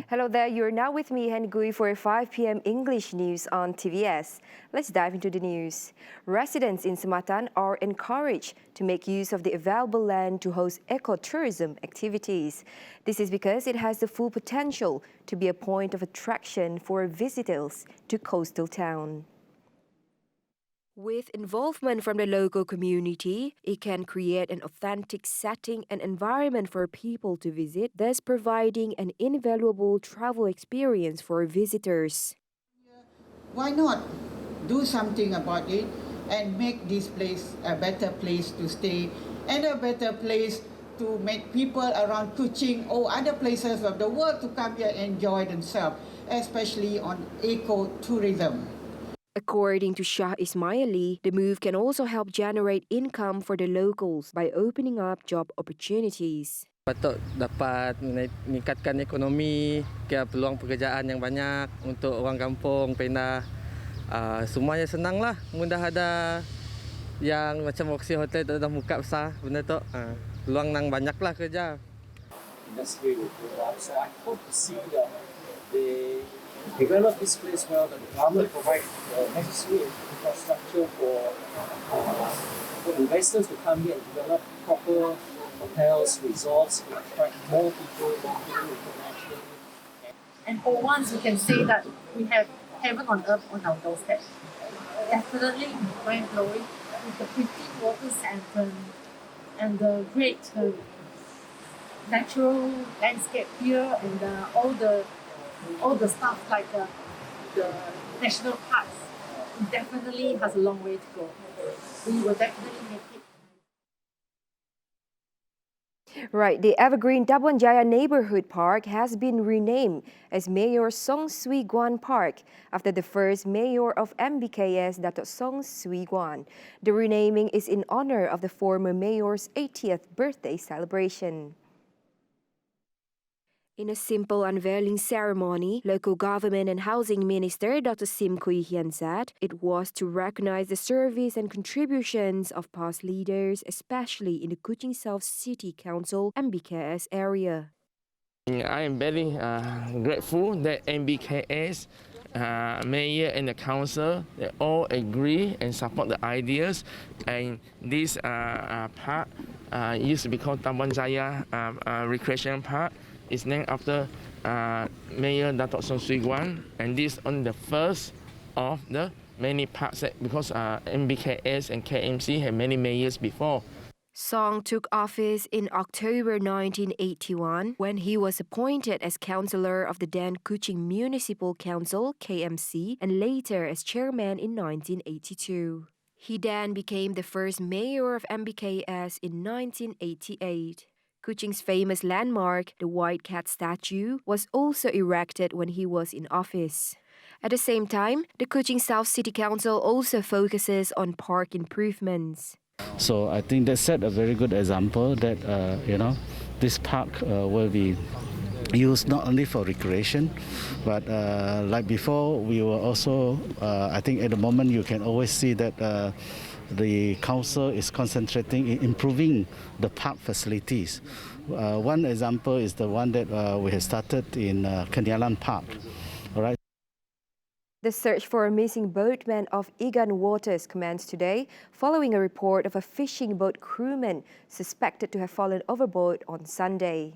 Hello there, you're now with me, Hen Gui, for 5 p.m. English news on TVS. Let's dive into the news. Residents in Sematan are encouraged to make use of the available land to host ecotourism activities. This is because it has the full potential to be a point of attraction for visitors to coastal town. With involvement from the local community, it can create an authentic setting and environment for people to visit, thus providing an invaluable travel experience for visitors. Why not do something about it and make this place a better place to stay and a better place to make people around Kuching or other places of the world to come here and enjoy themselves, especially on ecotourism. According to Shah Ismaili, the move can also help generate income for the locals by opening up job opportunities. Patut dapat meningkatkan ekonomi, peluang pekerjaan yang banyak untuk orang kampung, pindah. Semuanya senang lah, mudah ada yang macam Oxy Hotel dah buka besar, benda tu. Peluang nang banyak lah kerja. Industry will grow up, so I hope to see that they develop this place well, that the government provide necessary infrastructure for investors to come here and develop proper hotels, resorts, to attract more people locally, internationally. And for once, we can say that we have heaven on earth on our doorstep. Definitely mind-blowing with the pretty waters and the great natural landscape here and all the stuff like the national parks. It definitely has a long way to go. We will definitely make it. Right, the evergreen Tabuan Jaya neighborhood park has been renamed as Mayor Song Sui Guan Park after the first mayor of MBKS, Dato' Song Sui Guan. The renaming is in honor of the former mayor's 80th birthday celebration. In a simple unveiling ceremony, local government and housing minister Dr. Sim Kui Hian said it was to recognize the service and contributions of past leaders, especially in the Kuching South City Council MBKS area. I am very grateful that MBKS mayor and the council, they all agree and support the ideas, and this park used to be called Tabuan Jaya Recreation Park. It's named after Mayor Dato' Song Sui Guan, and this is only the first of the many parks because MBKS and KMC had many mayors before. Song took office in October 1981 when he was appointed as councillor of the then Kuching Municipal Council KMC and later as chairman in 1982. He then became the first mayor of MBKS in 1988. Kuching's famous landmark, the White Cat statue, was also erected when he was in office. At the same time, the Kuching South City Council also focuses on park improvements. So I think that set a very good example that this park will be used not only for recreation, but like before, we were also. I think at the moment you can always see that. The council is concentrating in improving the park facilities. One example is the one that we have started in Kenyalan Park. All right. The search for a missing boatman of Igan Waters commenced today following a report of a fishing boat crewman suspected to have fallen overboard on Sunday.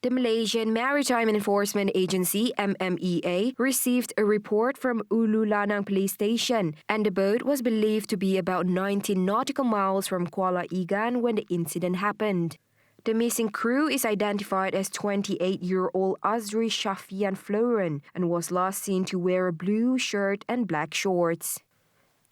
The Malaysian Maritime Enforcement Agency, MMEA, received a report from Ulu Lanang Police Station, and the boat was believed to be about 19 nautical miles from Kuala Igan when the incident happened. The missing crew is identified as 28-year-old Azri Shafian Floren and was last seen to wear a blue shirt and black shorts.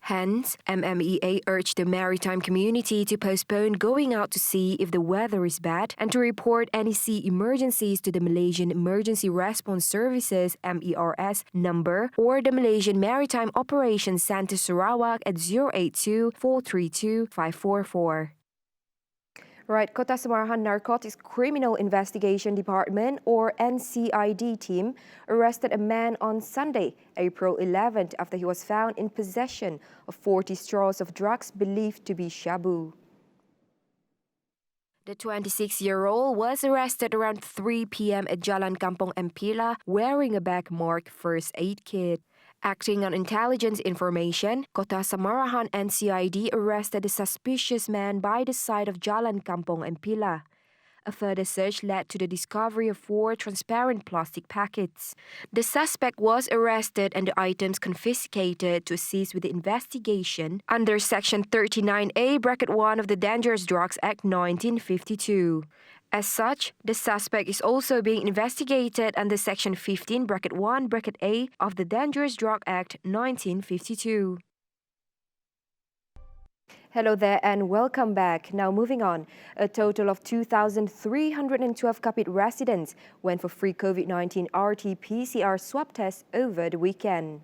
Hence, MMEA urged the maritime community to postpone going out to sea if the weather is bad and to report any sea emergencies to the Malaysian Emergency Response Services MERS number or the Malaysian Maritime Operations Centre Sarawak at 082 432 544. Right, Kota Samarahan Narcotics Criminal Investigation Department, or NCID team, arrested a man on Sunday, April 11th, after he was found in possession of 40 straws of drugs believed to be shabu. The 26-year-old was arrested around 3 p.m. at Jalan Kampong Empila wearing a bag marked first aid kit. Acting on intelligence information, Kota Samarahan NCID arrested the suspicious man by the side of Jalan Kampong Empila. A further search led to the discovery of 4 transparent plastic packets. The suspect was arrested and the items confiscated to assist with the investigation under Section 39A(1) of the Dangerous Drugs Act 1952. As such, the suspect is also being investigated under Section 15(1)(a) of the Dangerous Drug Act 1952. Hello there and welcome back. Now moving on, a total of 2,312 Kapit residents went for free COVID-19 RT-PCR swab tests over the weekend.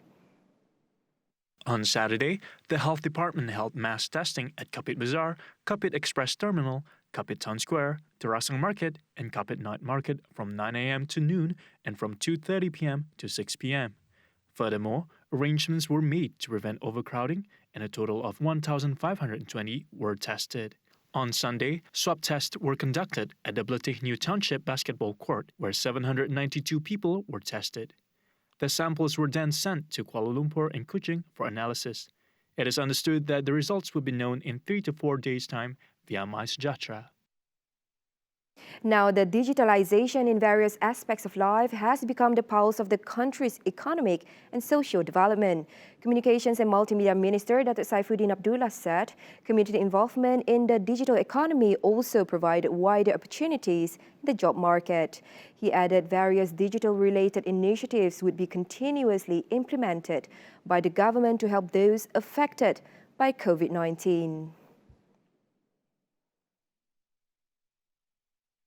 On Saturday, the Health Department held mass testing at Kapit Bazaar, Kapit Express Terminal, Kapit Town Square, Terasang Market, and Kapit Night Market from 9 a.m. to noon and from 2:30 p.m. to 6 p.m. Furthermore, arrangements were made to prevent overcrowding, and a total of 1,520 were tested. On Sunday, swab tests were conducted at the Bletih New Township Basketball Court, where 792 people were tested. The samples were then sent to Kuala Lumpur and Kuching for analysis. It is understood that the results will be known in 3 to 4 days' time via MySejahtera. Now, the digitalization in various aspects of life has become the pulse of the country's economic and social development. Communications and Multimedia Minister Datuk Saifuddin Abdullah said community involvement in the digital economy also provided wider opportunities in the job market. He added various digital-related initiatives would be continuously implemented by the government to help those affected by COVID-19.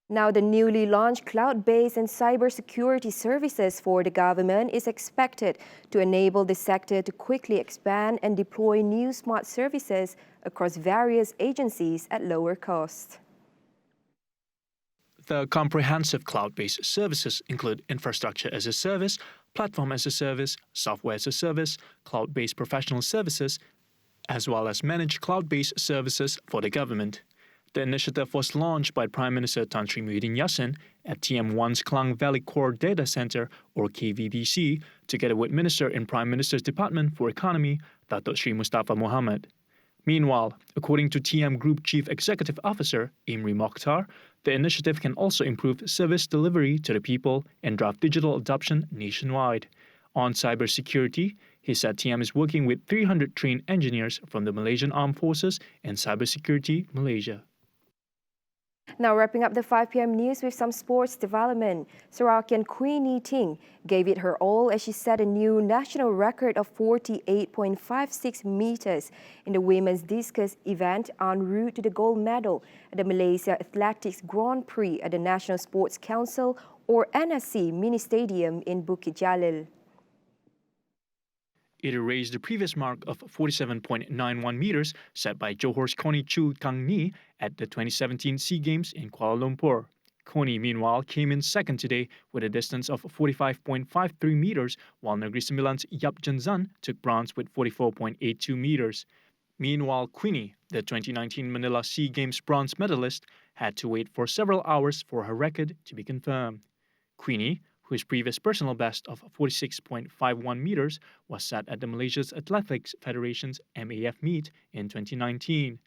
Now, the newly launched cloud-based and cybersecurity services for the government is expected to enable the sector to quickly expand and deploy new smart services across various agencies at lower cost. The comprehensive cloud-based services include infrastructure as a service, platform as a service, software as a service, cloud-based professional services, as well as managed cloud-based services for the government. The initiative was launched by Prime Minister Tan Sri Muhyiddin Yassin at TM1's Klang Valley Core Data Center, or KVDC, together with Minister in Prime Minister's Department for Economy, Datuk Sri Mustafa Mohamad. Meanwhile, according to TM Group Chief Executive Officer Imri Mokhtar, the initiative can also improve service delivery to the people and drive digital adoption nationwide. On cybersecurity, he said TM is working with 300 trained engineers from the Malaysian Armed Forces and Cybersecurity Malaysia. Now wrapping up the 5 p.m. news with some sports development. Sarawakian Queenie Ting gave it her all as she set a new national record of 48.56 meters in the women's discus event en route to the gold medal at the Malaysia Athletics Grand Prix at the National Sports Council, or NSC, mini stadium in Bukit Jalil. It erased the previous mark of 47.91 meters set by Johor's Connie Chu Kang Ni at the 2017 SEA Games in Kuala Lumpur. Connie, meanwhile, came in second today with a distance of 45.53 meters, while Negeri Sembilan's Yap Jenzan took bronze with 44.82 meters. Meanwhile, Queenie, the 2019 Manila SEA Games bronze medalist, had to wait for several hours for her record to be confirmed. Queenie, whose previous personal best of 46.51 meters was set at the Malaysia's Athletics Federation's MAF meet in 2019.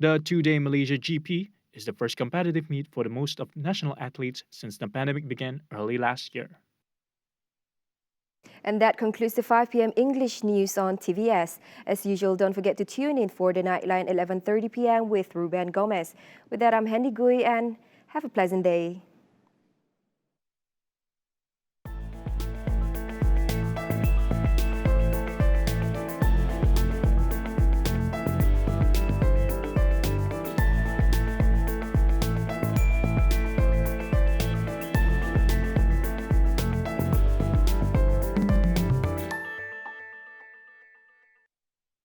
The two-day Malaysia GP is the first competitive meet for the most of national athletes since the pandemic began early last year. And that concludes the 5 p.m. English news on TVS. As usual, don't forget to tune in for the Nightline 11:30 p.m. with Ruben Gomez. With that, I'm Hendy Gui and have a pleasant day.